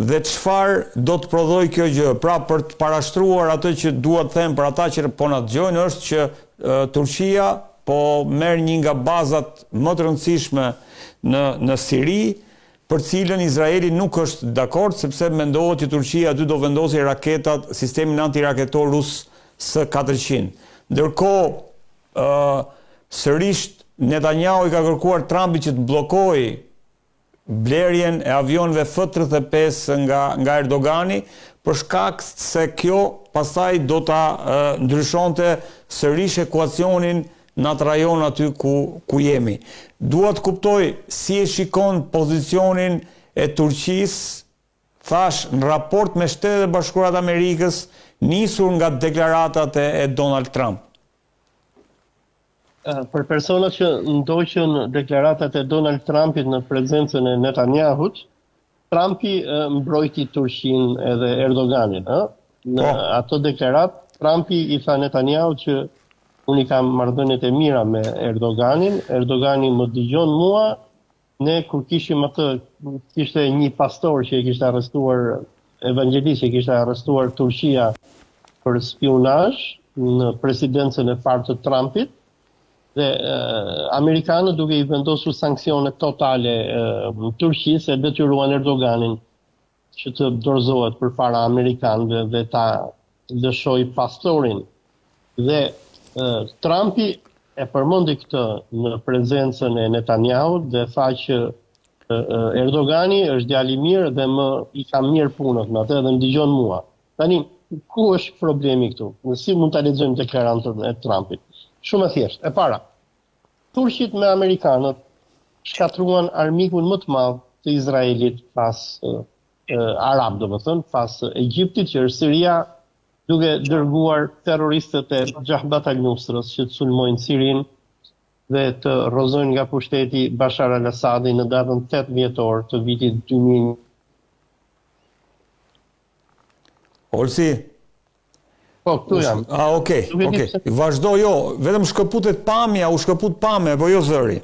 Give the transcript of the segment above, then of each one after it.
dhe çfarë do të prodhoj kjo gjë. Pra për të parashtruar atë që dua të them për ata që po na dëgjojnë është që Turqia po merr një nga bazat më të rëndësishme në Siri, për cilën Izraeli nuk është dakord, sepse mendohet që Turqia aty do vendosë raketat, sistemin antiraketor rus S-400. Ndërkohë, sërish Netanyahu i ka kërkuar Trumpit që të bllokojë blerjen e avionëve F-35 nga Erdogani, për shkak se kjo pastaj do ta ndryshonte sërish ekuacionin në atë rajon aty ku jemi. Dua të kuptoj si e shikon pozicionin e Turqisë, thash, në raport me Shtetet e Bashkuara të Amerikës, nisur nga deklaratat e Donald Trump. Për personat që ndoqën deklaratat e Donald Trumpit në prezencën e Netanyahut, Trumpi mbrojti Turqinë edhe Erdoganin. Në ato deklarat, Trumpi i tha Netanyahut që unë i kam marrëdhëniet e mira me Erdoganin, Erdogani më dëgjon mua, ne kur kishim atë, kishte një pastor që e kishte arrestuar, evangelist që e kishte arrestuar Turqia për spionazh në presidencën e parë të Trumpit, dhe Amerikanët duke i vendosur sanksione totale Turqisë e detyruan Erdoganin që të dorëzohet përpara amerikanëve dhe ta lëshoj pastorin. Dhe Trumpi e përmendi këtë në prezencën e Netanyahut dhe tha që Erdogani është djalë i mirë dhe i ka mirë punët me atë dhe më dëgjon mua. Tani, ku është problemi këtu? Si mund ta lexojmë deklaratën e Trumpit? Shumë e thjeshtë. E para, turqit me amerikanët shkatruan armikun më të madh të Izraelit pas arab, domethënë, pas Egjiptit, që është Siria, duke dërguar terroristët e Jabhat al-Nusrës që të sulmojnë Sirinë dhe të rrozojnë nga pushteti Bashar al-Assadi në datën 8 dhjetor të vitit 2000. Olsi? Po, këtu jam. Okej. Vazhdo, jo, vetëm shkëputet pamja, u shkëput pamja, po jo zëri.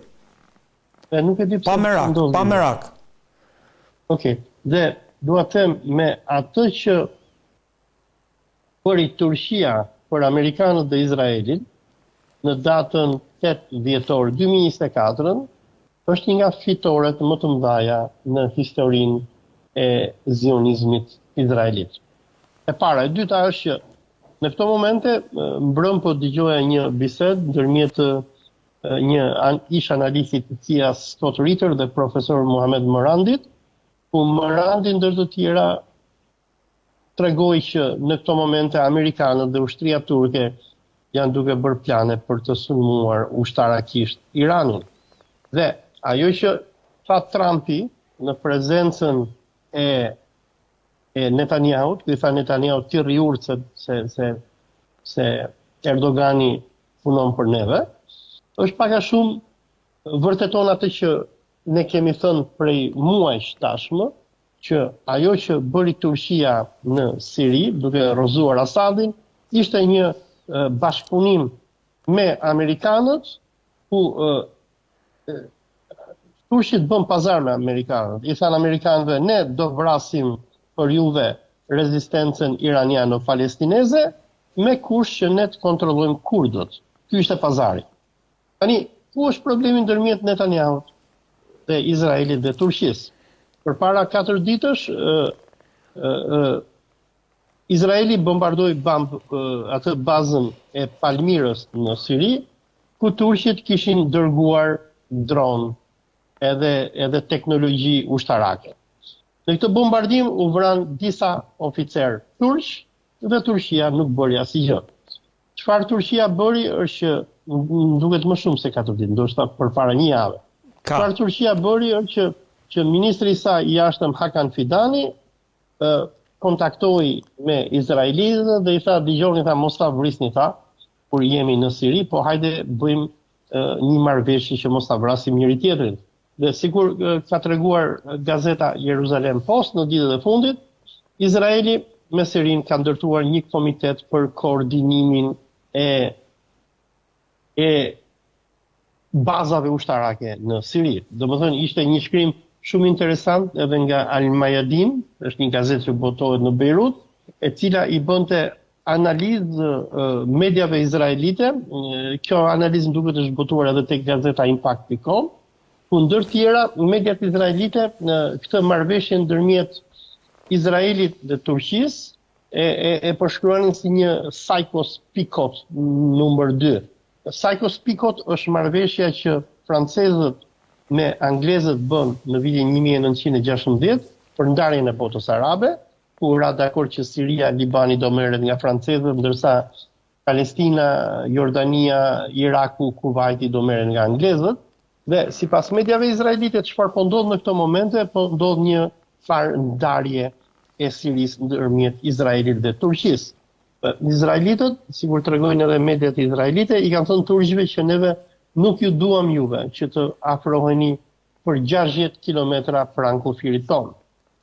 Nuk e di pse. Pa merak. Okej. Dhe dua të them me atë që bëri Turqia për amerikanët dhe Izraelin në datën 8 dhjetor 2024 është një nga fitoret më të mëdha në historinë e zionizmit izraelit. E para, e dyta është që në këto momente mbrëm po dëgjoja një bisedë ndërmjet një ish analistit të CIA Scott Ritter dhe profesor Muhammad Morandit, ku Morandi ndër të tjera tregoi që në këto momente amerikanët dhe ushtria turke janë duke bërë plane për të sulmuar ushtarakisht Iranin. Dhe ajo që tha Trumpi në prezencën e Netanyahut, që tha Netanyahu ti rriur se Erdogani punon për neve, është pak a shumë vërteton atë që ne kemi thënë prej muajsh tashmë, që ajo që bëri Turqia në Siri, duke rrëzuar Asadin, ishte një bashkëpunim me amerikanët, ku turqit bën pazar me amerikanët. I thanë amerikanëve, ne do vrasim për juve rezistencën iraniano-palestineze, me kush që ne të kontrollojmë kurdët. Ky ishte pazari. Tani, ku është problemi ndërmjet Netanyahut dhe Izraelit dhe Turqisë? Përpara 4 ditësh, Izraeli bombardoi atë bazën e Palmirës në Siri, ku turqit kishin dërguar dron edhe teknologji ushtarake. Në këtë bombardim u vran disa oficer turq dhe Turqia nuk bëri asgjë. Çfarë Turqia bëri është që duket më shumë se 4 ditë, ndoshta përpara një jave. Çfarë Turqia bëri është që ministri i saj i jashtëm Hakan Fidani kontaktoi me izraelitët dhe i tha, dëgjoni, tha, mos ta vrisni, tha, kur jemi në Siri, po hajde bëjmë një marrëveshje që mos ta vrasim njëri tjetrin. Dhe sikur ka treguar gazeta Jerusalem Post në ditët e fundit, Izraeli me Sirin ka ndërtuar një komitet për koordinimin e bazave ushtarake në Siri. Domethënë ishte një shkrim shumë interesant edhe nga Al-Mayadin, është një gazetë që botohet në Beirut, e cila i bënte analizë mediave izraelite. Kjo analizë më duket është botuar edhe tek gazeta Impact.com, ku ndër tjera mediat izraelite këtë marrëveshje ndërmjet Izraelit dhe Turqisë e përshkruanin si një Sykes-Picot numër 2. Sykes-Picot është marrëveshja që francezët me anglezët bën në vitin 1916 për ndarjen e botës arabe, ku ra dakord që Siria, Libani do merret nga francezët, ndërsa Palestina, Jordania, Iraku, Kuwaiti do merren nga anglezët. Dhe sipas mediave izraelite, çfarë po ndodh në këto momente, po ndodh një farë ndarje e Sirisë ndërmjet Izraelit dhe Turqisë. Izraelitët, sikur tregojnë edhe mediat izraelite, i kanë thënë turqëve që neve nuk ju duam juve që të afroheni për 60 kilometra pranë kufirit tonë.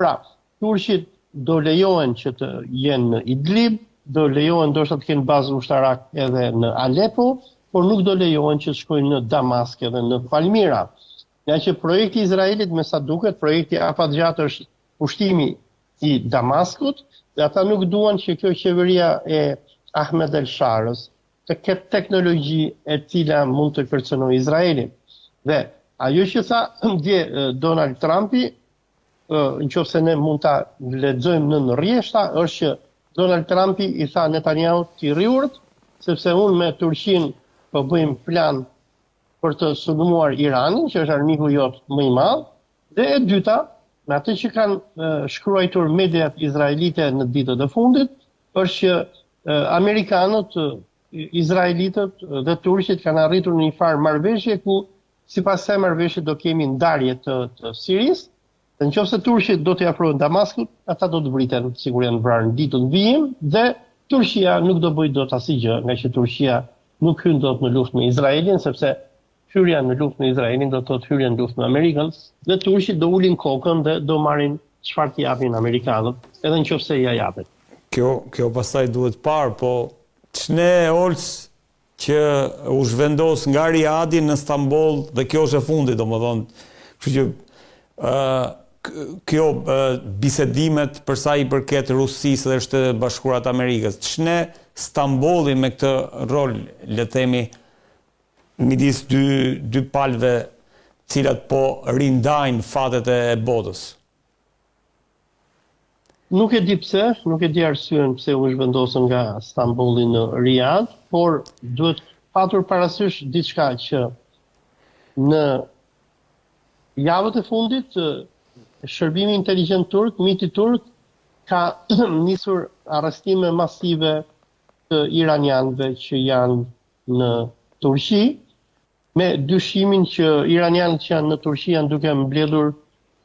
Pra, turqit do lejohen që të jenë në Idlib, do lejohen ndoshta të kenë bazë ushtarak edhe në Aleppo, por nuk do lejohen që të shkojnë në Damask edhe në Palmira. Nga që projekti i Izraelit, me sa duket, projekti afatgjat është pushtimi i Damaskut, dhe ata nuk duan që kjo qeveria e Ahmed el-Sharës të ketë teknologji e cila mund të kërcënojë Izraelin. Dhe ajo që tha dje Donald Trumpi, nëse ne mund ta lexojmë në rrjeshta, është që Donald Trumpi i tha Netanyahu ti rriurt, sepse unë me Turqinë po bëjmë plan për të sulmuar Iranin, që është armiku jot më i madh, dhe e dyta, me atë që kanë shkruar mediat izraelite në ditët e fundit, është që amerikanët, izraelitët dhe turqit kanë arritur në një farë marrëveshje ku sipas kësaj marrëveshje do kemi ndarje të Sirisë, dhe nëse turqit do t'i afrohen Damaskut, ata do të vriten sikur janë vrarë në ditën vijim, dhe Turqia nuk do bëjë dot asgjë, nga që Turqia nuk hyn dot në luftë me Izraelin, sepse hyrja në luftë me Izraelin do të thotë hyrje në luftë me Amerikën, dhe turqit do ulin kokën dhe do marrin çfarë t'i japin amerikanët, edhe nëse ja japin. Kjo pastaj duhet parë, po ç'ne Olc që u zhvendos nga Riadi në Stamboll dhe kjo është e fundit, domethënë, kështu që kjo bisedimet për sa i përket Rusisë dhe Shtetet Bashkuara të Amerikës, ç'ne Stambolli me këtë rol, le të themi, midis dy palëve cilat po rindajnë fatet e botës? Nuk e di pse, nuk e di arsyen pse u zhvendosën nga Stambolli në Riyadh, por duhet patur parasysh diçka që në javët e fundit shërbimi inteligjent turk, MIT-i turk, ka nisur arrestime masive të iranianëve që janë në Turqi, me dyshimin që iranianët që janë në Turqi janë duke mbledhur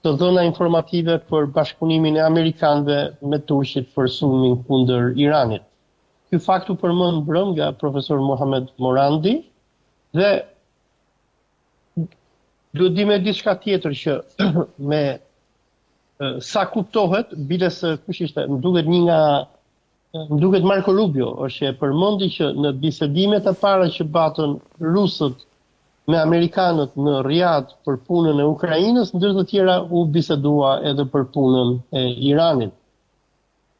të dhëna informative për bashkëpunimin e amerikanëve me turqit për sulmin kundër Iranit. Ky fakt u përmend brëm nga profesor Mohamed Morandi, dhe duhet di me diçka tjetër që me sa kuptohet, biles kush ishte, më duket Marco Rubio, është që e përmendi që në bisedimet e para që batën rusët me amerikanët në Riyadh për punën e Ukrainës, ndër të tjera u bisedua edhe për punën e Iranit.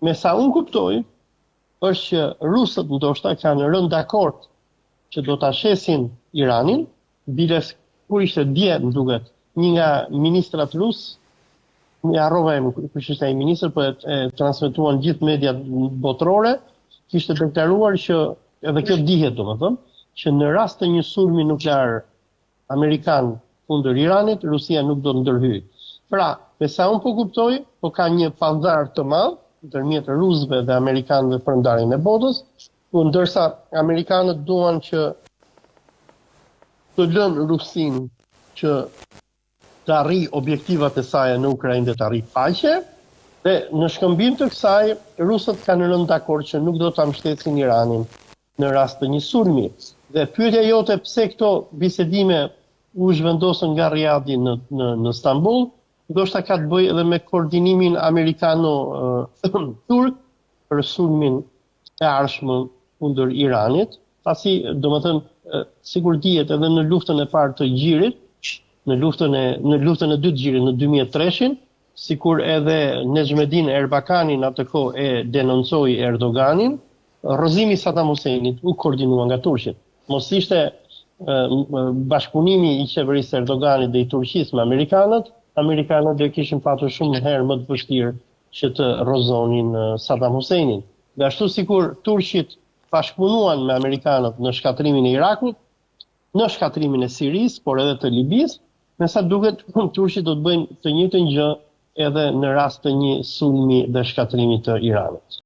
Me sa unë kuptoj, është që rusët ndoshta kanë rënë dakord që do ta shesin Iranin, biles kur ishte dje, më duket, një nga ministrat rusë, një harrova kush ishte ai ministër, për e transmetuan gjithë mediat botërore, kishte deklaruar që, edhe kjo dihet domethënë, që në rast të një sulmi nuklear amerikan kundër Iranit, Rusia nuk do të ndërhyjë. Pra, me sa unë po kuptoj, po ka një pazar të madh ndërmjet rusëve dhe amerikanëve për ndarjen e botës, ku ndërsa amerikanët duan që të lënë Rusinë që të arrijë objektivat e saj në Ukrainë dhe të arrijë paqe, dhe në shkëmbim të kësaj, rusët kanë rënë dakord që nuk do ta mbështetsin Iranin në rast të një sulmi. Dhe pyetja jote pse këto bisedime u zhvendosën nga Riyadhi në Stamboll, ndoshta ka të bëjë edhe me koordinimin amerikano-turk për sulmin e ardhshëm kundër Iranit, pasi domethënë sikur dihet edhe në luftën e parë të Gjirit, në luftën e dytë gjirit në 2003-shin, sikur edhe Necmettin Erbakani në atë kohë e denoncoi Erdoganin, rrëzimi i Saddam Huseinit u koordinua nga turqit. Mos ishte bashkëpunimi i qeverisë Erdoganit dhe i Turqisë me amerikanët do kishin patur shumë herë më të vështirë që të rrozonin Saddam Huseinin. Dhe ashtu sikur turqit bashkëpunuan me amerikanët në shkatrimin e Irakut, në shkatrimin e Sirisë, por edhe të Libisë, me sa duket turqit do të bëjnë të njëjtën gjë edhe në rast të një sulmi dhe shkatrimit të Iranit.